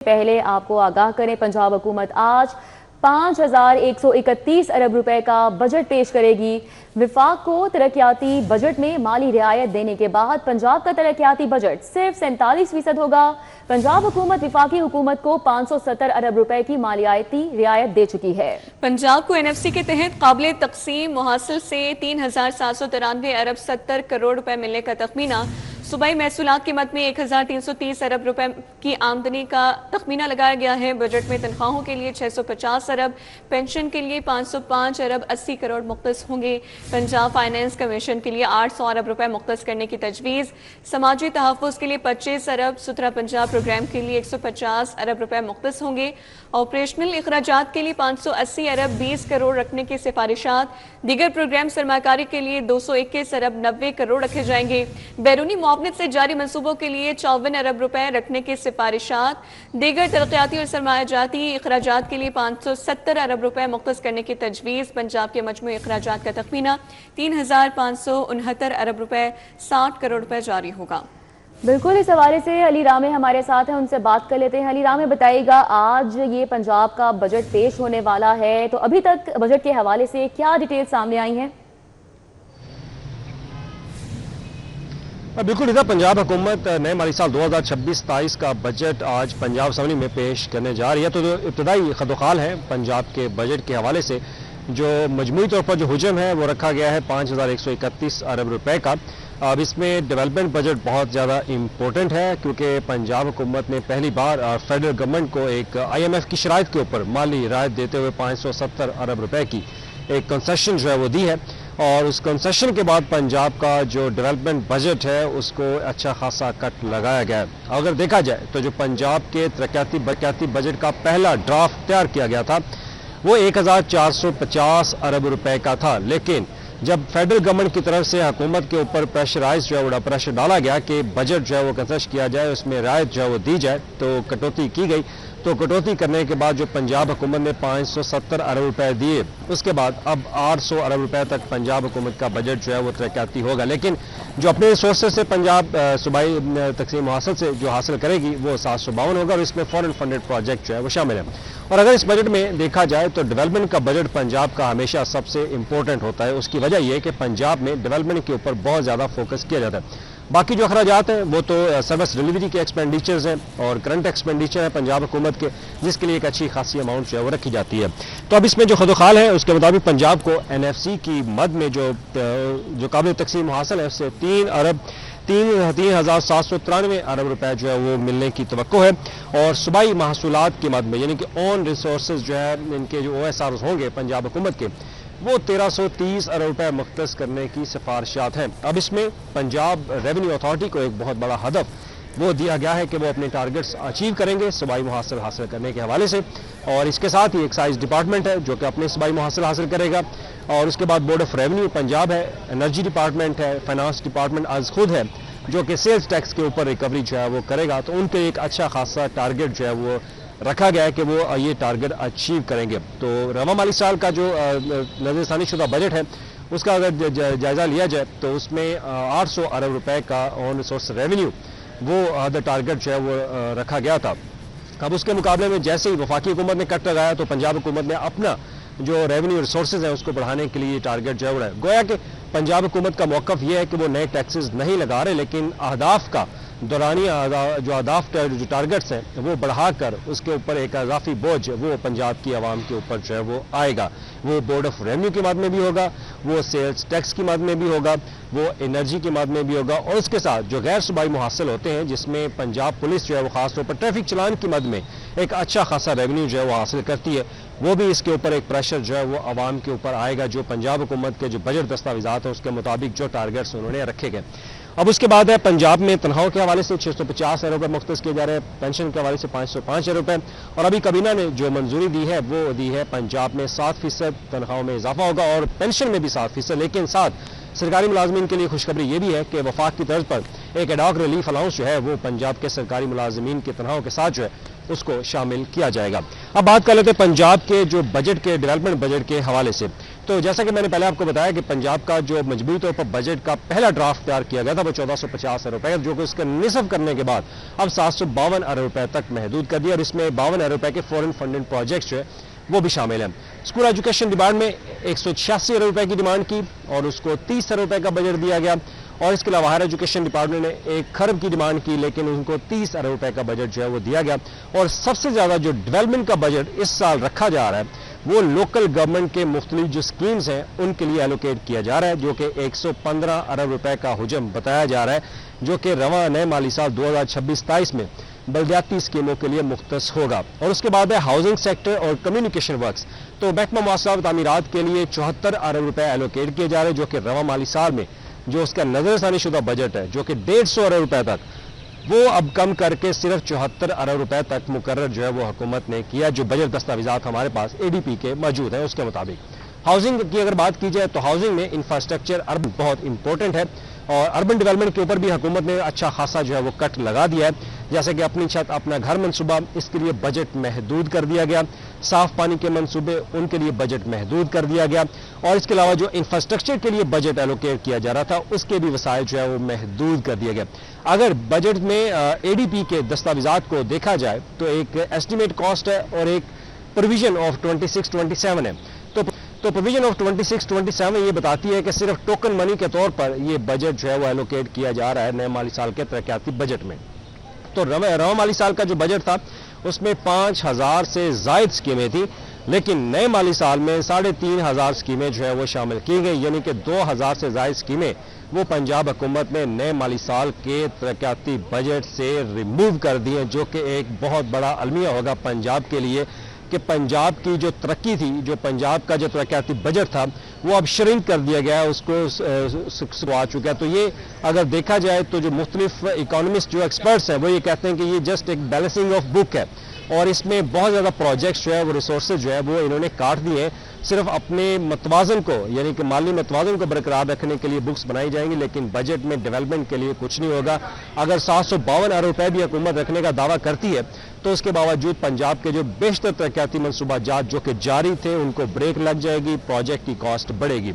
पहले आपको आगाह करें, पंजाब हुकूमत आज 5,131 अरब रुपए का बजट पेश करेगी। विफाक को तरक्याती बजट में माली रियायत देने के बाद पंजाब का तरक्याती बजट सिर्फ 47% होगा। पंजाब हुकूमत विफाकी हुकूमत को 570 अरब रुपए की मालियाती रियायत दे चुकी है। पंजाब को NFC के तहत काबिल तकसीम मुहासिल से 3,793 अरब 70 करोड़ रुपए मिलने का तखमीना। सूबाई महसूलात की मद में 1,330 अरब रुपए की आमदनी का तखमीना लगाया गया है। बजट में तनख्वाहों के लिए 650 अरब, पेंशन के लिए 505 अरब 80 करोड़ मुख्तस होंगे। पंजाब फाइनेंस कमीशन के लिए 800 अरब रुपए मुख्तस करने की तजवीज़। समाजी तहफ़्फ़ुज़ के लिए 25 अरब, सुथरा पंजाब प्रोग्राम के लिए 150 अरब रुपए मुख्तस होंगे। ऑपरेशनल अखराजात के लिए 580 अरब 20 करोड़ रखने की सिफारिशात। दीगर प्रोग्राम सरमाकारी के लिए 221 अरब 90 करोड़ रखे जाएंगे। बैरूनी मुआवनत से जारी मनसूबों के लिए 54 अरब रुपए रखने की सिफारिशात। दीगर तरक्याती और सरमायाजाती अखराजात के लिए 570 अरब रुपए मुख्तस करने की तजवीज़। पंजाब के मजमूई अखराजात का तखमीना 3,569 अरब रुपए 60 करोड़ रुपए जारी होगा। बिल्कुल, इस हवाले से अली रामे हमारे साथ हैं, उनसे बात कर लेते हैं। अली रामे, बताइएगा, आज ये पंजाब का बजट पेश होने वाला है, तो अभी तक बजट के हवाले से क्या डिटेल सामने आई हैं? बिल्कुल इधर पंजाब हुकूमत नए माली साल 2026-27 का बजट आज पंजाब असम्बली में पेश करने जा रही है। तो जो इब्तदाई खदोखाल है पंजाब के बजट के हवाले से, जो मजमूई तौर पर जो हुजम है वो रखा गया है 5,131 अरब रुपए का। अब इसमें डेवलपमेंट बजट बहुत ज़्यादा इम्पोर्टेंट है, क्योंकि पंजाब हुकूमत ने पहली बार फेडरल गवर्नमेंट को एक IMF की शराइत के ऊपर माली राहत देते हुए 570 अरब रुपए की एक कंसेशन जो है वो दी है। और उस कंसेशन के बाद पंजाब का जो डेवलपमेंट बजट है उसको अच्छा खासा कट लगाया गया है। अगर देखा जाए तो जो पंजाब के तरक्याती बजट का पहला ड्राफ्ट तैयार किया गया था वो 1,450 अरब रुपए का था, लेकिन जब फेडरल गवर्नमेंट की तरफ से हुकूमत के ऊपर प्रेशराइज जो है वो प्रेशर डाला गया कि बजट जो है वो कंसेशन किया जाए, उसमें रायत जो है वो दी जाए, तो कटौती की गई। तो कटौती करने के बाद जो पंजाब हुकूमत ने 570 अरब रुपए दिए, उसके बाद अब 800 अरब रुपए तक पंजाब हुकूमत का बजट जो है वो तरक्याती होगा। लेकिन जो अपने रिसोर्सेज से पंजाब सूबाई तकसीम मुहासिल से जो हासिल करेगी वो 752 होगा, और इसमें फॉरेन फंडेड प्रोजेक्ट जो है वो शामिल है। और अगर इस बजट में देखा जाए तो डेवलपमेंट का बजट पंजाब का हमेशा सबसे इंपॉर्टेंट होता है। उसकी वजह यह है कि पंजाब में डेवलपमेंट के ऊपर बहुत ज़्यादा फोकस किया जाता है। बाकी जो अखराजात हैं वो तो सर्विस डिलीवरी के एक्सपेंडिचर्स हैं और करंट एक्सपेंडिचर है पंजाब हुकूमत के, जिसके लिए एक अच्छी खासी अमाउंट जो है वो रखी जाती है। तो अब इसमें जो खदोखाल है उसके मुताबिक पंजाब को NFC की मद में जो काबिल तकसीम हासिल है उससे 3,793 अरब रुपए जो है वो मिलने की तवक्को है। और सूबाई महसूलात की मद में, यानी कि ऑन रिसोर्सेज जो है इनके जो OSRs होंगे पंजाब हुकूमत के, वो 1,330 अरब रुपए मुख्तस करने की सिफारिशात हैं। अब इसमें पंजाब रेवेन्यू अथॉरिटी को एक बहुत बड़ा हदफ वो दिया गया है कि वो अपने टारगेट्स अचीव करेंगे सूबाई मुहासिल हासिल करने के हवाले से। और इसके साथ ही एक्साइज डिपार्टमेंट है जो कि अपने सूबाई मुहासिल हासिल करेगा, और उसके बाद बोर्ड ऑफ रेवेन्यू पंजाब है, एनर्जी डिपार्टमेंट है, फाइनेंस डिपार्टमेंट आज खुद है जो कि सेल्स टैक्स के ऊपर रिकवरी जो है वो करेगा। तो उनके एक अच्छा खासा टारगेट जो है वो रखा गया है कि वो ये टारगेट अचीव करेंगे। तो रवा माली साल का जो नज़रसानी शुदा बजट है उसका अगर जायज़ा लिया जाए तो उसमें 800 अरब रुपए का ऑन रिसोर्स रेवेन्यू वो टारगेट जो है वो रखा गया था। अब उसके मुकाबले में जैसे ही वफाकी हुकूमत ने कट लगाया तो पंजाब हुकूमत ने अपना जो रेवेन्यू रिसोर्सेज है उसको बढ़ाने के लिए टारगेट जो है वो है। गोया कि पंजाब हुकूमत का मौक़िफ़ ये है कि वो नए टैक्सेस नहीं लगा रहे, लेकिन अहदाफ का दौरानी जो अहदाफ जो टारगेट्स हैं वो बढ़ाकर उसके ऊपर एक इजाफी बोझ वो पंजाब की आवाम के ऊपर जो है वो आएगा। वो बोर्ड ऑफ रेवेन्यू की मद में भी होगा, वो सेल्स टैक्स की मद में भी होगा, वो एनर्जी की मद में भी होगा, और उसके साथ जो गैर सूबाई मुहासिल होते हैं जिसमें पंजाब पुलिस जो है वो खासतौर पर ट्रैफिक चलान की मद में एक अच्छा खासा रेवेन्यू जो है वो हासिल करती है, वो भी इसके ऊपर एक प्रेशर जो है वो आवाम के ऊपर आएगा। जो पंजाब हुकूमत के जो बजट दस्तावेजात हैं उसके मुताबिक जो टारगेट्स उन्होंने रखे गए। अब उसके बाद है पंजाब में तनख्वाहों के हवाले से 650 अरब रुपए मुख्तस किए जा रहे हैं, पेंशन के हवाले से 505 अरब रुपए, और अभी कबीना ने जो मंजूरी दी है वो दी है पंजाब में 7% तनख्वाहों में इजाफा होगा और पेंशन में भी 7%। लेकिन साथ सरकारी मुलाजमीन के लिए खुशखबरी ये भी है कि वफाक की तर्ज पर एक एडॉक रिलीफ अलाउंस जो है वो पंजाब के सरकारी मुलाजमीन की तनख्वाहों के साथ जो है उसको शामिल किया जाएगा। अब बात कर लेते हैं पंजाब के जो बजट के डेवलपमेंट बजट के हवाले से। तो जैसा कि मैंने पहले आपको बताया कि पंजाब का जो मजबूरी तौर पर बजट का पहला ड्राफ्ट तैयार किया गया था वो 1450 अरब रुपए, जो कि उसका निसफ करने के बाद अब 752 अरब रुपए तक महदूद कर दिया और इसमें 52 अरब रुपए के फॉरेन फंडेड प्रोजेक्ट्स जो है वो भी शामिल है। स्कूल एजुकेशन डिपार्टमेंट में 186 अरब रुपए की डिमांड की और उसको 30 अरब रुपए का बजट दिया गया और इसके अलावा हायर एजुकेशन डिपार्टमेंट ने 1 खरब की डिमांड की, लेकिन उनको 30 अरब रुपए का बजट जो है वो दिया गया। और सबसे ज्यादा जो डेवलपमेंट का बजट इस साल रखा जा रहा है वो लोकल गवर्नमेंट के मुख्तलिफ जो स्कीम्स हैं उनके लिए एलोकेट किया जा रहा है, जो कि 115 अरब रुपए का हुजम बताया जा रहा है, जो कि रवा नए माली साल 2026-27 में बल्दियाती स्कीमों के लिए मुख्तस होगा। और उसके बाद है हाउसिंग सेक्टर और कम्युनिकेशन वर्क्स। तो महकमा मुआसरात व तामीरात के लिए 74 अरब रुपए एलोकेट किए जा रहे हैं, जो कि रवा माली साल में जो उसका नजरसानी शुदा बजट है जो कि 150 अरब रुपए तक, वो अब कम करके सिर्फ 74 अरब रुपए तक मुकर्रर जो है वो हुकूमत ने किया। जो बजट दस्तावेजात हमारे पास ADP के मौजूद हैं उसके मुताबिक हाउसिंग की अगर बात की जाए तो हाउसिंग में इंफ्रास्ट्रक्चर अर्बन बहुत इंपॉर्टेंट है और अर्बन डेवलपमेंट के ऊपर भी हुकूमत ने अच्छा खासा जो है वो कट लगा दिया है, जैसे कि अपनी छत अपना घर मंसूबा, इसके लिए बजट महदूद कर दिया गया। साफ पानी के मंसूबे, उनके लिए बजट महदूद कर दिया गया और इसके अलावा जो इंफ्रास्ट्रक्चर के लिए बजट एलोकेट किया जा रहा था उसके भी वसाइल जो है वो महदूद कर दिया गया। अगर बजट में ADP के दस्तावेजात को देखा जाए तो एक एस्टिमेट कॉस्ट है और एक प्रोविजन ऑफ 26-27 है। तो प्रोविजन ऑफ 26-27 ये बताती है कि सिर्फ टोकन मनी के तौर पर ये बजट जो है वो एलोकेट किया जा रहा है नए माली साल के तरक्याती बजट में। तो रवा माली साल का जो बजट था उसमें 5000 से जायद स्कीमें थी, लेकिन नए माली साल में 3500 स्कीमें जो है वो शामिल की गई, यानी कि 2000 से जायद स्कीमें वो पंजाब हुकूमत ने नए माली साल के तरक्याती बजट से रिमूव कर दी हैं, जो कि एक बहुत बड़ा अलमिया होगा पंजाब के लिए कि पंजाब की जो तरक्की थी, जो पंजाब का जो तरक्याती बजट था वो अब श्रिंक कर दिया गया है, उसको आ चुका है। तो ये अगर देखा जाए तो जो मुख्तलिफ इकोनॉमिस्ट जो एक्सपर्ट्स हैं वो ये कहते हैं कि ये जस्ट एक बैलेंसिंग ऑफ बुक है और इसमें बहुत ज़्यादा प्रोजेक्ट्स जो है वो रिसोर्सेज जो है वो इन्होंने काट दिए हैं। सिर्फ अपने मतवाजन को यानी कि माली मतवाजन को बरकरार रखने के लिए बुक्स बनाई जाएंगी, लेकिन बजट में डेवलपमेंट के लिए कुछ नहीं होगा। अगर 752 अरब रुपए भी हुकूमत रखने का दावा करती है तो उसके बावजूद पंजाब के जो बेशतर तरक्याती मनसूबाजात जो कि जारी थे उनको ब्रेक लग जाएगी, प्रोजेक्ट की कॉस्ट बढ़ेगी।